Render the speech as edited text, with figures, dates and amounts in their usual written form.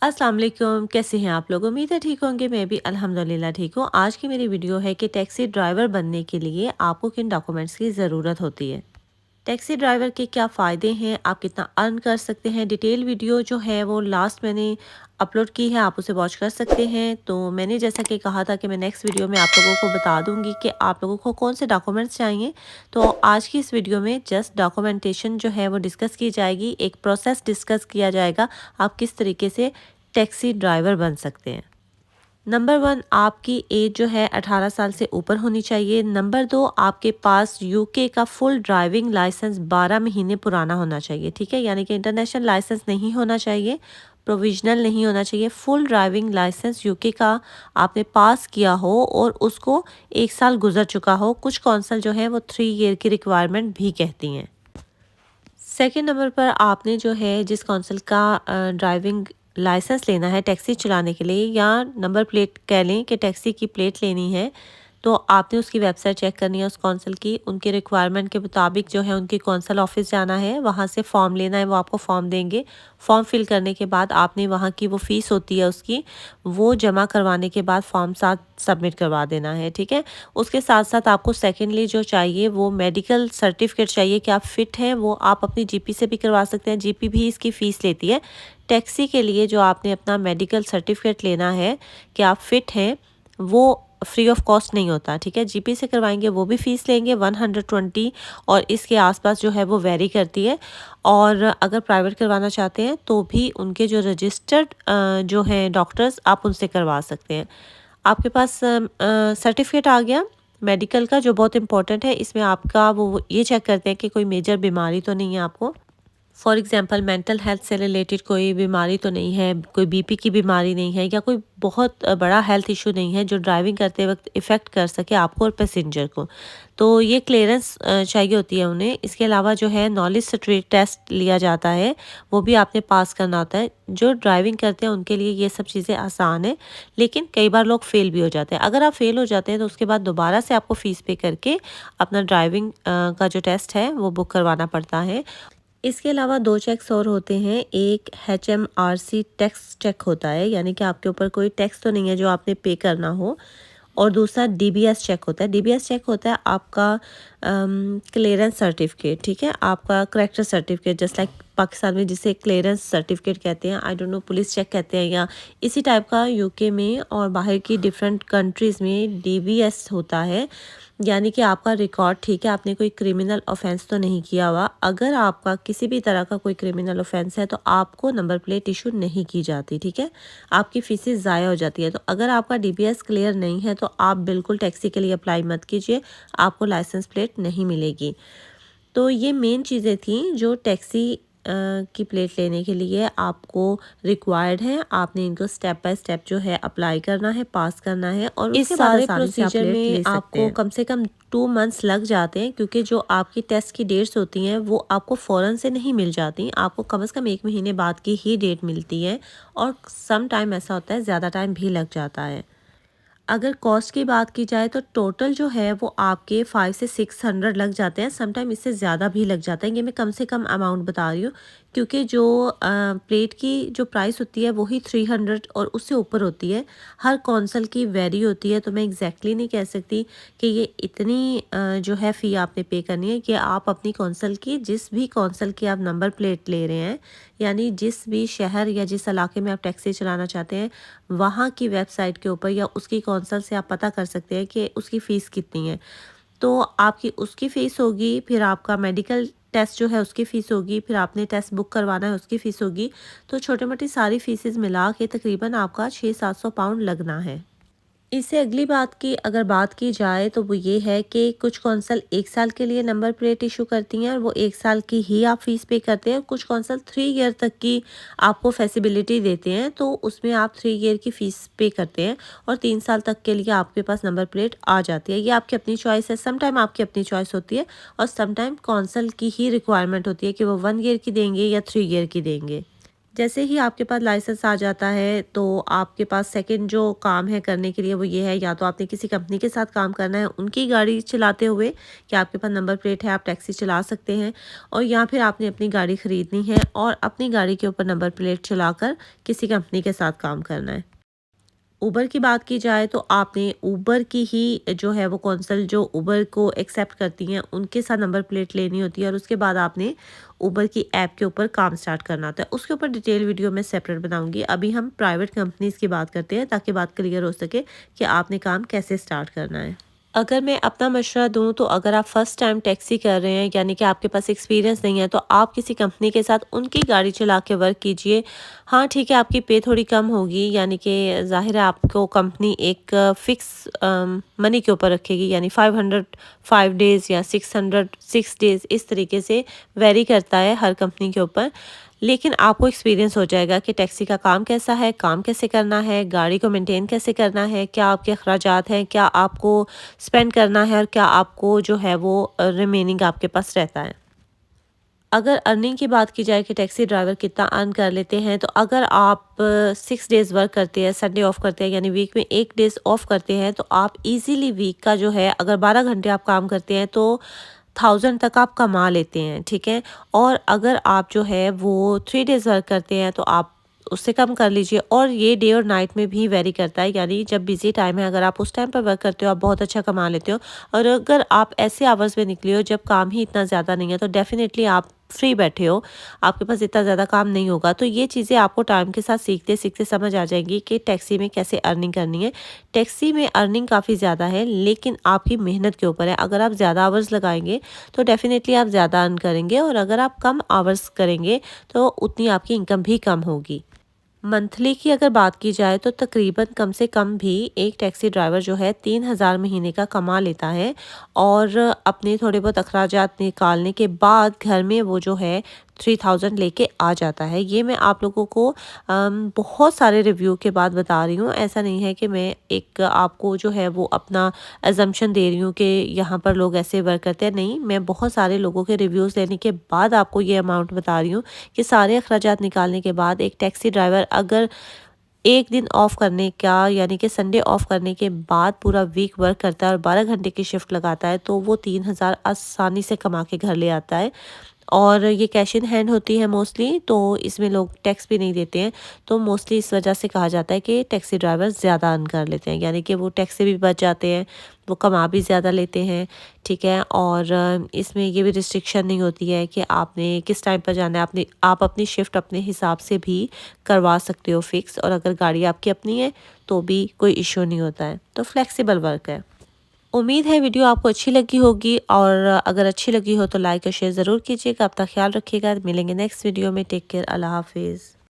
अस्सलाम वालेकुम, कैसे हैं आप लोग? उम्मीद है ठीक होंगे। मैं भी अल्हम्दुलिल्लाह ठीक हूँ। आज की मेरी वीडियो है कि टैक्सी ड्राइवर बनने के लिए आपको किन डॉक्यूमेंट्स की ज़रूरत होती है। टैक्सी ड्राइवर के क्या फ़ायदे हैं, आप कितना अर्न कर सकते हैं। डिटेल वीडियो जो है वो लास्ट मैंने अपलोड की है, आप उसे वॉच कर सकते हैं। तो मैंने जैसा कि कहा था कि मैं नेक्स्ट वीडियो में आप लोगों को बता दूंगी कि आप लोगों को कौन से डॉक्यूमेंट्स चाहिए। तो आज की इस वीडियो में जस्ट डॉक्यूमेंटेशन जो है वो डिस्कस की जाएगी, एक प्रोसेस डिस्कस किया जाएगा, आप किस तरीके से टैक्सी ड्राइवर बन सकते हैं। नंबर 1, आपकी एज जो है 18 साल से ऊपर होनी चाहिए। नंबर 2, आपके पास यूके का फुल ड्राइविंग लाइसेंस 12 महीने पुराना होना चाहिए। ठीक है, यानी कि इंटरनेशनल लाइसेंस नहीं होना चाहिए, प्रोविजनल नहीं होना चाहिए। फुल ड्राइविंग लाइसेंस यूके का आपने पास किया हो और उसको 1 साल गुजर चुका हो। कुछ कौंसल जो है वो 3 ईयर की रिक्वायरमेंट भी कहती हैं। सेकंड नंबर पर आपने जो है जिस कौंसिल का ड्राइविंग लाइसेंस लेना है टैक्सी चलाने के लिए, या नंबर प्लेट कह लें कि टैक्सी की प्लेट लेनी है, तो आपने उसकी वेबसाइट चेक करनी है उस कौंसिल की। उनके रिक्वायरमेंट के मुताबिक जो है उनकी कौंसिल ऑफिस जाना है, वहाँ से फॉर्म लेना है, वो आपको फॉर्म देंगे। फॉर्म फिल करने के बाद आपने वहाँ की वो फ़ीस होती है उसकी, वो जमा करवाने के बाद फॉर्म साथ सबमिट करवा देना है। ठीक है, उसके साथ साथ आपको सेकेंडली जो चाहिए वो मेडिकल सर्टिफिकेट चाहिए कि आप फिट हैं। वो आप अपनी जीपी से भी करवा सकते हैं, जीपी भी इसकी फ़ीस लेती है। टैक्सी के लिए जो आपने अपना मेडिकल सर्टिफिकेट लेना है कि आप फिट हैं, वो फ्री ऑफ कॉस्ट नहीं होता। ठीक है, जीपी से करवाएंगे वो भी फ़ीस लेंगे 120 और इसके आसपास जो है वो वेरी करती है। और अगर प्राइवेट करवाना चाहते हैं तो भी उनके जो रजिस्टर्ड जो हैं डॉक्टर्स, आप उनसे करवा सकते हैं। आपके पास सर्टिफिकेट आ गया मेडिकल का, जो बहुत इंपॉर्टेंट है। इसमें आपका वो ये चेक करते हैं कि कोई मेजर बीमारी तो नहीं है आपको। फॉर एग्जांपल मेंटल हेल्थ से रिलेटेड कोई बीमारी तो नहीं है, कोई बीपी की बीमारी नहीं है, या कोई बहुत बड़ा हेल्थ इशू नहीं है जो ड्राइविंग करते वक्त इफ़ेक्ट कर सके आपको और पैसेंजर को। तो ये क्लियरेंस चाहिए होती है उन्हें। इसके अलावा जो है नॉलेज स्ट्रीट टेस्ट लिया जाता है, वो भी आपने पास करना होता है। जो ड्राइविंग करते हैं उनके लिए ये सब चीज़ें आसान है, लेकिन कई बार लोग फेल भी हो जाते हैं। अगर आप फेल हो जाते हैं तो उसके बाद दोबारा से आपको फ़ीस पे करके अपना ड्राइविंग का जो टेस्ट है वो बुक करवाना पड़ता है। इसके अलावा 2 चेक्स और होते हैं। एक HMRC टैक्स चेक होता है, यानी कि आपके ऊपर कोई टैक्स तो नहीं है जो आपने पे करना हो। और दूसरा DBS चेक होता है। DBS चेक होता है आपका क्लियरेंस सर्टिफिकेट। ठीक है, आपका character certificate, just like Pakistan में जिसे क्लियरेंस सर्टिफिकेट कहते हैं, I don't know police check कहते हैं या इसी टाइप का यूके में और बाहर की डिफरेंट कंट्रीज़ में DBS होता है। यानी कि आपका रिकॉर्ड ठीक है, आपने कोई क्रिमिनल ऑफेंस तो नहीं किया हुआ। अगर आपका किसी भी तरह का कोई क्रिमिनल ऑफेंस है तो आपको नंबर प्लेट इशू नहीं की जाती। ठीक है, आपकी फीसें ज़ाया हो जाती है। तो अगर आपका DBS क्लियर नहीं है तो आप बिल्कुल टैक्सी के लिए अप्लाई मत कीजिए, आपको लाइसेंस प्लेट नहीं मिलेगी। तो ये मेन चीज़ें थी जो टैक्सी की प्लेट लेने के लिए आपको रिक्वायर्ड है। आपने इनको स्टेप बाय स्टेप जो है अप्लाई करना है, पास करना है, और इस सारे प्रोसीजर में आपको कम से कम 2 मंथ्स लग जाते हैं, क्योंकि जो आपकी टेस्ट की डेट्स होती हैं वो आपको फ़ौरन से नहीं मिल जाती। आपको कम से कम 1 महीने बाद की ही डेट मिलती है, और सम टाइम ऐसा होता है ज़्यादा टाइम भी लग जाता है। अगर कॉस्ट की बात की जाए तो टोटल जो है वो आपके 500 से 600 लग जाते हैं, समटाइम इससे ज़्यादा भी लग जाता है। ये मैं कम से कम अमाउंट बता रही हूँ, क्योंकि जो प्लेट की जो प्राइस होती है वही 300 और उससे ऊपर होती है। हर कौंसल की वेरी होती है, तो मैं एग्जैक्टली नहीं कह सकती कि ये इतनी जो है फ़ी आपने पे करनी है। कि आप अपनी कौंसल की, जिस भी कौंसल की आप नंबर प्लेट ले रहे हैं, यानी जिस भी शहर या जिस इलाके में आप टैक्सी चलाना चाहते हैं, वहाँ की वेबसाइट के ऊपर या उसकी कौंसल से आप पता कर सकते हैं कि उसकी फ़ीस कितनी है। तो आपकी उसकी फ़ीस होगी, फिर आपका मेडिकल टेस्ट जो है उसकी फ़ीस होगी, फिर आपने टेस्ट बुक करवाना है उसकी फ़ीस होगी। तो छोटी-मोटी सारी फ़ीसेस मिला के तकरीबन आपका 600-700 पाउंड लगना है। इससे अगली बात की अगर बात की जाए तो वो ये है कि कुछ कौंसल 1 साल के लिए नंबर प्लेट इशू करती हैं और वो 1 साल की ही आप फ़ीस पे करते हैं। कुछ कौंसल 3 ईयर तक की आपको फैसिलिटी देते हैं, तो उसमें आप 3 ईयर की फ़ीस पे करते हैं और 3 साल तक के लिए आपके पास नंबर प्लेट आ जाती है। ये आपकी अपनी चॉइस है, सम टाइम आपकी अपनी चॉइस होती है और सम टाइम कौंसल की ही रिक्वायरमेंट होती है कि वो 1 ईयर की देंगे या 3 ईयर की देंगे। जैसे ही आपके पास लाइसेंस आ जाता है तो आपके पास सेकंड जो काम है करने के लिए वो ये है, या तो आपने किसी कंपनी के साथ काम करना है उनकी गाड़ी चलाते हुए कि आपके पास नंबर प्लेट है, आप टैक्सी चला सकते हैं, और या फिर आपने अपनी गाड़ी ख़रीदनी है और अपनी गाड़ी के ऊपर नंबर प्लेट चलाकर किसी कंपनी के साथ काम करना है। उबर की बात की जाए तो आपने उबर की ही जो है वो कौंसल जो उबर को एक्सेप्ट करती हैं उनके साथ नंबर प्लेट लेनी होती है, और उसके बाद आपने उबर की ऐप के ऊपर काम स्टार्ट करना होता है। उसके ऊपर डिटेल वीडियो मैं सेपरेट बनाऊंगी। अभी हम प्राइवेट कंपनीज की बात करते हैं ताकि बात क्लियर हो सके कि आपने काम कैसे स्टार्ट करना है। अगर मैं अपना मशवरा दूँ तो अगर आप फर्स्ट टाइम टैक्सी कर रहे हैं, यानी कि आपके पास एक्सपीरियंस नहीं है, तो आप किसी कंपनी के साथ उनकी गाड़ी चला के वर्क कीजिए। हाँ ठीक है, आपकी पे थोड़ी कम होगी, यानी कि ज़ाहिर है आपको कंपनी एक फ़िक्स मनी के ऊपर रखेगी, यानी 500 5 डेज़ या 600 6 डेज़, इस तरीके से वेरी करता है हर कंपनी के ऊपर। लेकिन आपको एक्सपीरियंस हो जाएगा कि टैक्सी का काम कैसा है, काम कैसे करना है, गाड़ी को मेंटेन कैसे करना है, क्या आपके अखराजात हैं, क्या आपको स्पेंड करना है, और क्या आपको जो है वो रिमेनिंग आपके पास रहता है। अगर अर्निंग की बात की जाए कि टैक्सी ड्राइवर कितना अर्न कर लेते हैं, तो अगर आप 6 डेज़ वर्क करते हैं, संडे ऑफ करते हैं, यानी वीक में 1 डेज़ ऑफ करते हैं, तो आप इजीली वीक का जो है, अगर 12 घंटे आप काम करते हैं तो 1000 तक आप कमा लेते हैं, ठीक है। और अगर आप जो है वो 3 डेज़ वर्क करते हैं तो आप उससे कम कर लीजिए, और ये डे और नाइट में भी वेरी करता है, यानी जब बिजी टाइम है अगर आप उस टाइम पर वर्क करते हो आप बहुत अच्छा कमा लेते हो, और अगर आप ऐसे आवर्स में निकले हो जब काम ही इतना ज़्यादा नहीं है तो डेफिनेटली आप फ्री बैठे हो, आपके पास इतना ज़्यादा काम नहीं होगा। तो ये चीज़ें आपको टाइम के साथ सीखते सीखते समझ आ जाएंगी कि टैक्सी में कैसे अर्निंग करनी है। टैक्सी में अर्निंग काफ़ी ज़्यादा है, लेकिन आपकी मेहनत के ऊपर है। अगर आप ज़्यादा आवर्स लगाएंगे तो डेफिनेटली आप ज़्यादा अर्न करेंगे, और अगर आप कम आवर्स करेंगे तो उतनी आपकी इनकम भी कम होगी। मंथली की अगर बात की जाए तो तकरीबन कम से कम भी एक टैक्सी ड्राइवर जो है 3000 महीने का कमा लेता है, और अपने थोड़े बहुत अखराजात निकालने के बाद घर में वो जो है 3000 लेके आ जाता है। ये मैं आप लोगों को बहुत सारे रिव्यू के बाद बता रही हूँ। ऐसा नहीं है कि मैं एक आपको जो है वो अपना अजम्पशन दे रही हूँ कि यहाँ पर लोग ऐसे वर्क करते हैं। नहीं, मैं बहुत सारे लोगों के रिव्यूज़ लेने के बाद आपको ये अमाउंट बता रही हूँ कि सारे अखराजात निकालने के बाद एक टैक्सी ड्राइवर अगर 1 दिन ऑफ करने का, यानी कि संडे ऑफ करने के बाद पूरा वीक वर्क करता है और 12 घंटे की शिफ्ट लगाता है, तो वो 3000 आसानी से कमा के घर ले आता है। और ये कैश इन हैंड होती है मोस्टली, तो इसमें लोग टैक्स भी नहीं देते हैं। तो मोस्टली इस वजह से कहा जाता है कि टैक्सी ड्राइवर ज़्यादा अर्न कर लेते हैं, यानी कि वो टैक्स से भी बच जाते हैं, वो कमा भी ज़्यादा लेते हैं, ठीक है। और इसमें ये भी रिस्ट्रिक्शन नहीं होती है कि आपने किस टाइम पर जाना है, आप अपनी शिफ्ट अपने हिसाब से भी करवा सकते हो फिक्स, और अगर गाड़ी आपकी अपनी है तो भी कोई इशू नहीं होता है। तो फ्लेक्सिबल वर्क है। उम्मीद है वीडियो आपको अच्छी लगी होगी, और अगर अच्छी लगी हो तो लाइक और शेयर ज़रूर कीजिएगा। अपना ख्याल रखिएगा। मिलेंगे नेक्स्ट वीडियो में। Take care. अल्लाह हाफिज़।